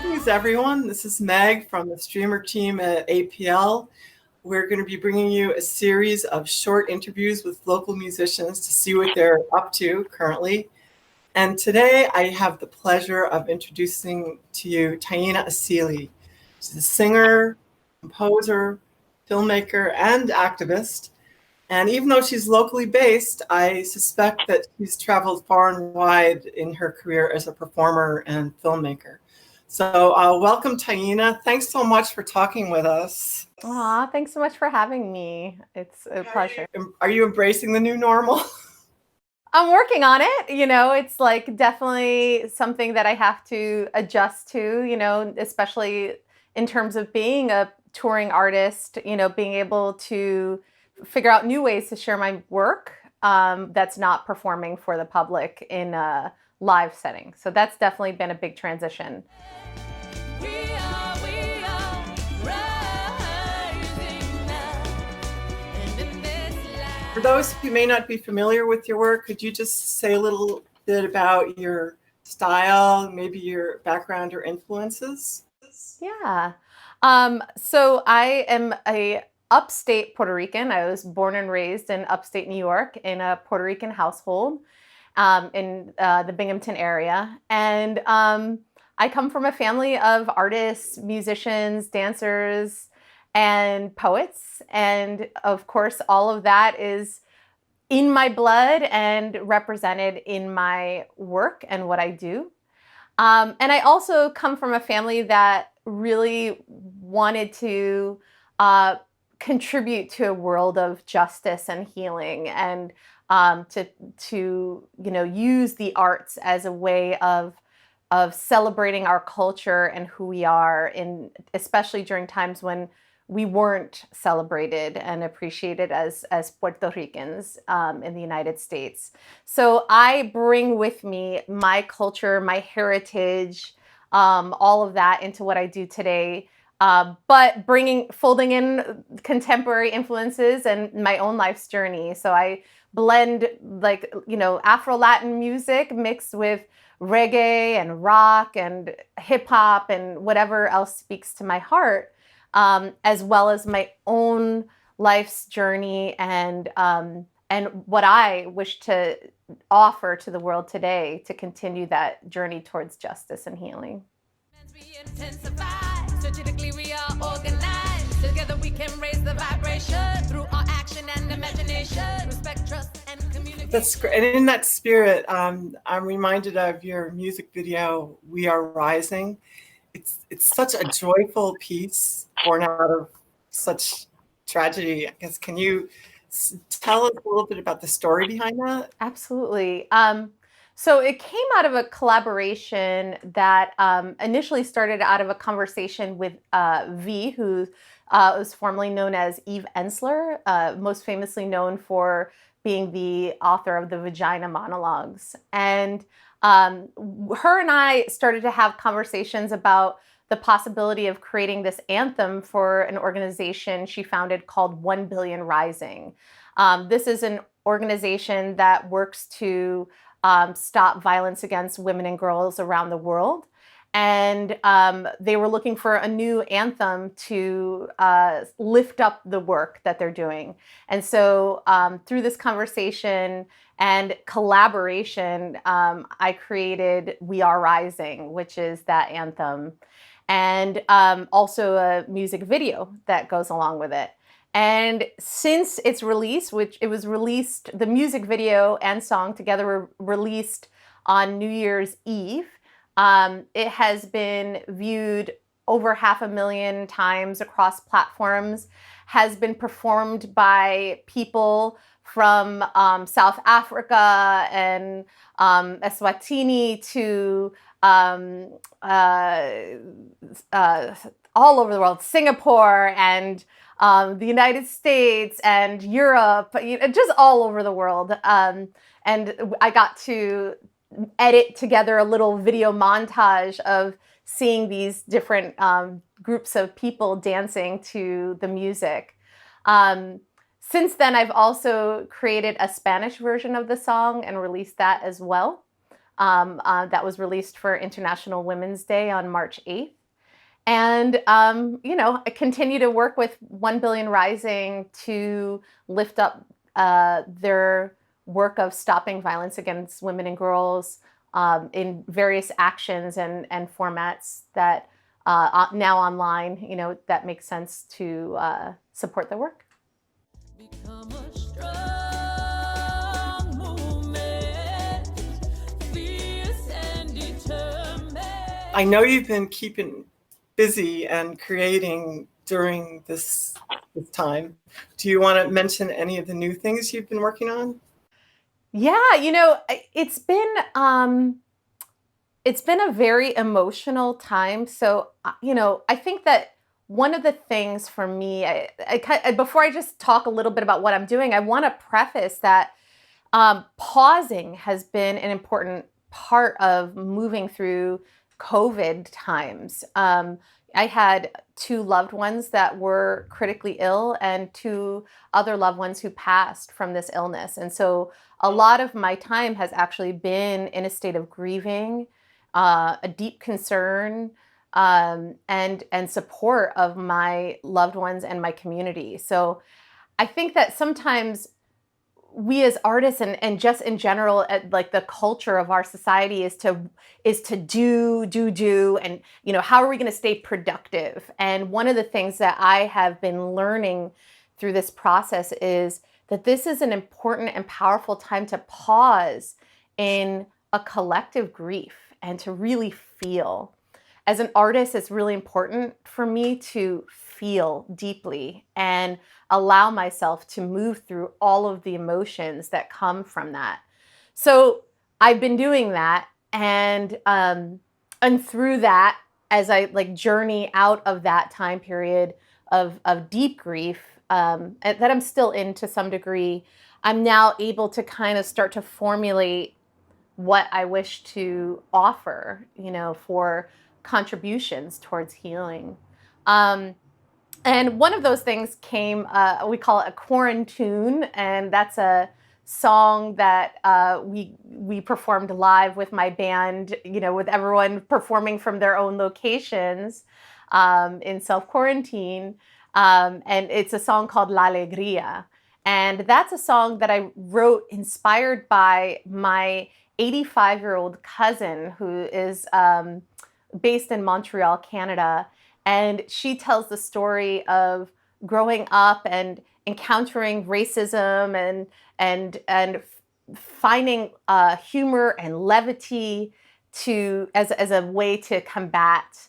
Greetings, everyone. This is Meg from the streamer team at APL. We're going to be bringing you a series of short interviews with local musicians to see what they're up to currently. And today I have the pleasure of introducing to you Taína Asili. She's a singer, composer, filmmaker, and activist. And even though she's locally based, I suspect that she's traveled far and wide in her career as a performer and filmmaker. So welcome, Taína. Thanks so much for talking with us. Aw, thanks so much for having me. It's a pleasure. Are you embracing the new normal? I'm working on it. It's like definitely something that I have to adjust to, especially in terms of being a touring artist, being able to figure out new ways to share my work that's not performing for the public in a live setting. So that's definitely been a big transition. For those who may not be familiar with your work, could you just say a little bit about your style, maybe your background or influences? Yeah. So I am a upstate Puerto Rican. I was born and raised in upstate New York in a Puerto Rican household in the Binghamton area. And I come from a family of artists, musicians, dancers, and poets. And of course, all of that is in my blood and represented in my work and what I do. And I also come from a family that really wanted to contribute to a world of justice and healing, and to use the arts as a way of celebrating our culture and who we are, especially during times when we weren't celebrated and appreciated as Puerto Ricans in the United States. So I bring with me my culture, my heritage, all of that into what I do today, but folding in contemporary influences and my own life's journey. So I blend Afro-Latin music mixed with reggae and rock and hip hop and whatever else speaks to my heart. As well as my own life's journey and what I wish to offer to the world today to continue that journey towards justice and healing. Together we can raise the vibration through our action and imagination. Respect, trust, and communication. That's great. And in that spirit, I'm reminded of your music video, We Are Rising. It's such a joyful piece born out of such tragedy. I guess, can you tell us a little bit about the story behind that? Absolutely. So it came out of a collaboration that initially started out of a conversation with V, who was formerly known as Eve Ensler, most famously known for being the author of the Vagina Monologues. And her and I started to have conversations about the possibility of creating this anthem for an organization she founded called 1 Billion Rising. This is an organization that works to stop violence against women and girls around the world. And they were looking for a new anthem to lift up the work that they're doing. And so through this conversation and collaboration, I created We Are Rising, which is that anthem, and also a music video that goes along with it. And since its release, the music video and song together were released on New Year's Eve, it has been viewed over 500,000 times across platforms, has been performed by people from South Africa and Eswatini to all over the world, Singapore and the United States and Europe, just all over the world. And I got to edit together a little video montage of seeing these different groups of people dancing to the music. Since then, I've also created a Spanish version of the song and released that as well. that was released for International Women's Day on March 8th. And, I continue to work with 1 Billion Rising to lift up their work of stopping violence against women and girls in various actions and formats that now online, that makes sense to support their work. Become a strong movement, fierce and determined. I know you've been keeping busy and creating during this time. Do you want to mention any of the new things you've been working on? Yeah, it's been a very emotional time. So, I think that one of the things for me, before I just talk a little bit about what I'm doing, I want to preface that pausing has been an important part of moving through COVID times. I had 2 loved ones that were critically ill and 2 other loved ones who passed from this illness. And so a lot of my time has actually been in a state of grieving, a deep concern, and support of my loved ones and my community. So I think that sometimes we as artists and just in general, like the culture of our society is to do, and how are we going to stay productive? And one of the things that I have been learning through this process is that this is an important and powerful time to pause in a collective grief and to really feel. As an artist, it's really important for me to feel deeply and allow myself to move through all of the emotions that come from that. So I've been doing that, and through that, as I journey out of that time period of deep grief that I'm still in to some degree, I'm now able to kind of start to formulate what I wish to offer, for contributions towards healing. And one of those things came, we call it a quarantune, and that's a song that we performed live with my band, with everyone performing from their own locations in self-quarantine. And it's a song called La Alegría. And that's a song that I wrote inspired by my 85-year-old cousin who is based in Montreal, Canada. And she tells the story of growing up and encountering racism and finding humor and levity as a way to combat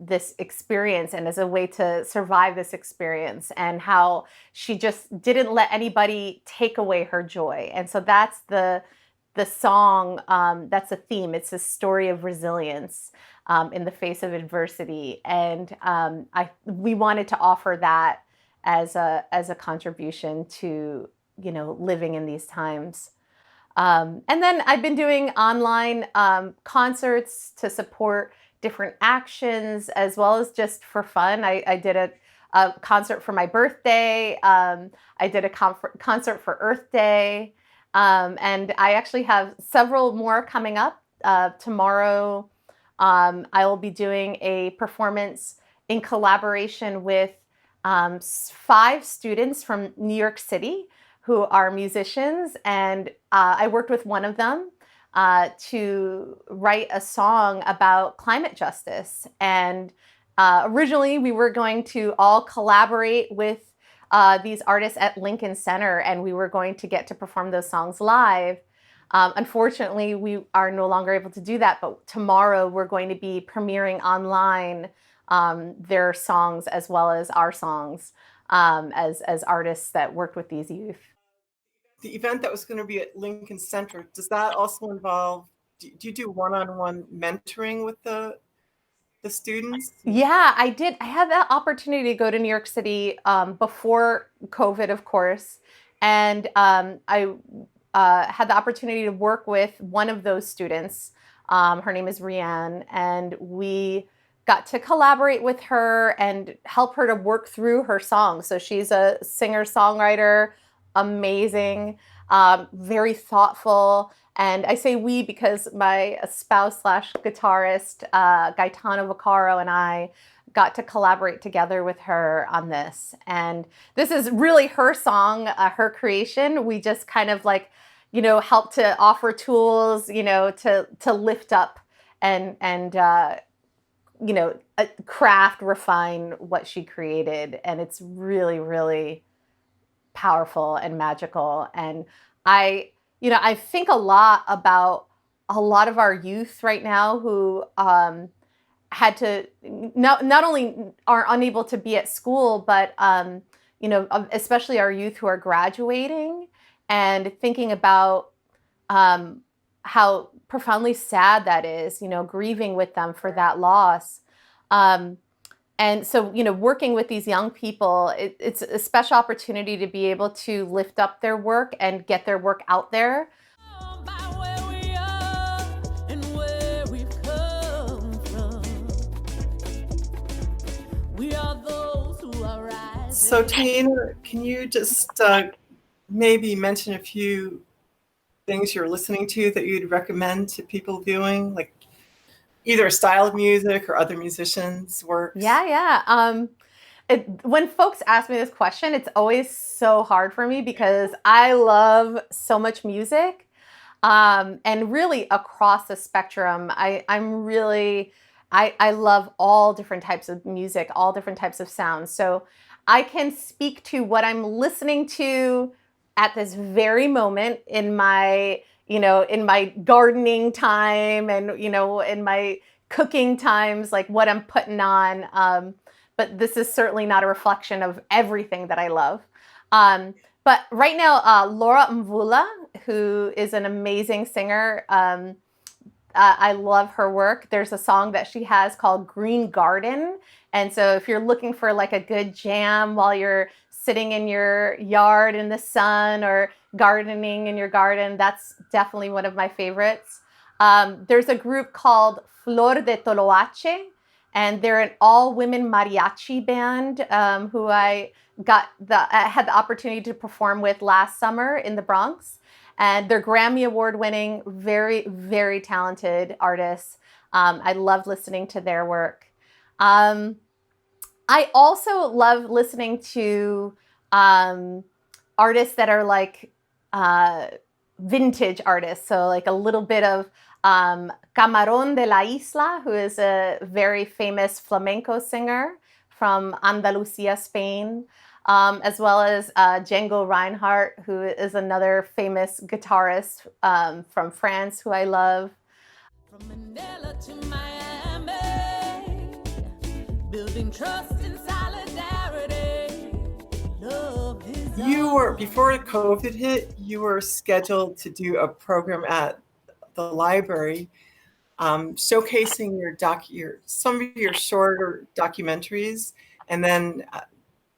this experience and as a way to survive this experience, and how she just didn't let anybody take away her joy. And so that's the song, that's a theme. It's a story of resilience in the face of adversity. And we wanted to offer that as a contribution to, living in these times. And then I've been doing online concerts to support different actions, as well as just for fun. I did a concert for my birthday. I did a concert for Earth Day. And I actually have several more coming up. Tomorrow, I will be doing a performance in collaboration with 5 students from New York City who are musicians. And I worked with one of them to write a song about climate justice. And originally, we were going to all collaborate with these artists at Lincoln Center, and we were going to get to perform those songs live. Unfortunately, we are no longer able to do that, but tomorrow we're going to be premiering online their songs as well as our songs as artists that worked with these youth. The event that was going to be at Lincoln Center, does that also involve, do you do one-on-one mentoring with the students? Yeah, I did. I had that opportunity to go to New York City before COVID, of course. And I had the opportunity to work with one of those students. Her name is Rianne, and we got to collaborate with her and help her to work through her songs. So she's a singer-songwriter, amazing. very thoughtful. And I say we because my spouse slash guitarist, Gaetano Vaccaro, and I got to collaborate together with her on this. And this is really her song, her creation. We just kind of like, help to offer tools, to lift up and craft, refine what she created. And it's really, really powerful and magical. And I think a lot about a lot of our youth right now who had to not only are unable to be at school, but especially our youth who are graduating and thinking about how profoundly sad that is, grieving with them for that loss. And so, working with these young people, it's a special opportunity to be able to lift up their work and get their work out there. So Taína, can you just maybe mention a few things you're listening to that you'd recommend to people viewing, like either a style of music or other musicians' works? Yeah. When folks ask me this question, it's always so hard for me because I love so much music, and really across the spectrum. I love all different types of music, all different types of sounds. So I can speak to what I'm listening to at this very moment in my gardening time and, in my cooking times, like what I'm putting on. But this is certainly not a reflection of everything that I love. But right now, Laura Mvula, who is an amazing singer, I love her work. There's a song that she has called Green Garden. And so if you're looking for like a good jam while you're sitting in your yard in the sun or gardening in your garden, that's definitely one of my favorites. There's a group called Flor de Toloache, and they're an all-women mariachi band who I had the opportunity to perform with last summer in the Bronx. And they're Grammy Award-winning, very, very talented artists. I love listening to their work. I also love listening to artists that are like vintage artists. So like a little bit of Camarón de la Isla, who is a very famous flamenco singer from Andalusia, Spain, as well as Django Reinhardt, who is another famous guitarist from France, who I love. From Manila to Miami, building trust and solidarity. Love is before COVID hit, you were scheduled to do a program at the library showcasing some of your shorter documentaries, and then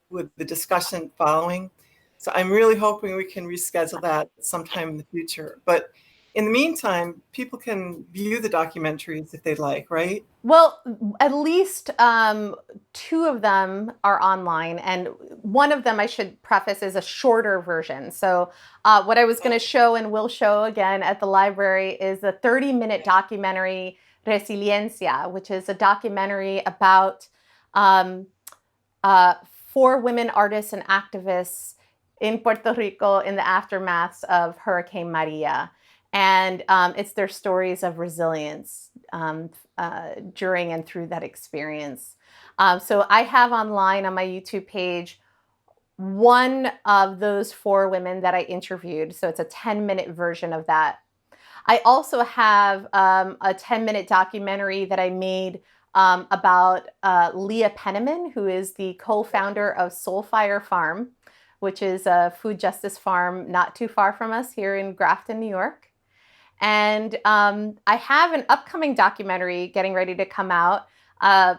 with the discussion following. So I'm really hoping we can reschedule that sometime in the future. But in the meantime, people can view the documentaries if they'd like, right? Well, at least two of them are online, and one of them, I should preface, is a shorter version. So what I was going to show and will show again at the library is a 30-minute documentary, Resiliencia, which is a documentary about 4 women artists and activists in Puerto Rico in the aftermath of Hurricane Maria. And it's their stories of resilience during and through that experience. So I have online on my YouTube page one of those 4 women that I interviewed. So it's a 10-minute version of that. I also have a 10-minute documentary that I made about Leah Penniman, who is the co-founder of Soulfire Farm, which is a food justice farm not too far from us here in Grafton, New York. And I have an upcoming documentary getting ready to come out. I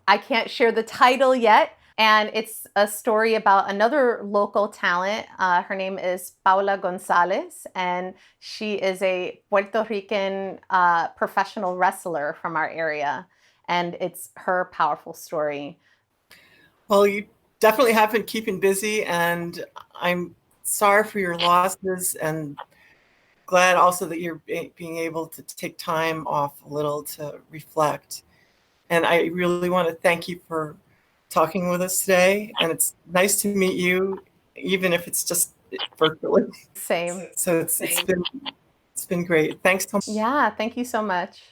can't share the title yet. And it's a story about another local talent. Her name is Paula Gonzalez, and she is a Puerto Rican professional wrestler from our area. And it's her powerful story. Well, you definitely have been keeping busy, and I'm sorry for your losses, and glad also that you're being able to take time off a little to reflect. And I really want to thank you for talking with us today. And it's nice to meet you, even if it's just virtually. Same. So it's been great. Thanks so much. Yeah, thank you so much.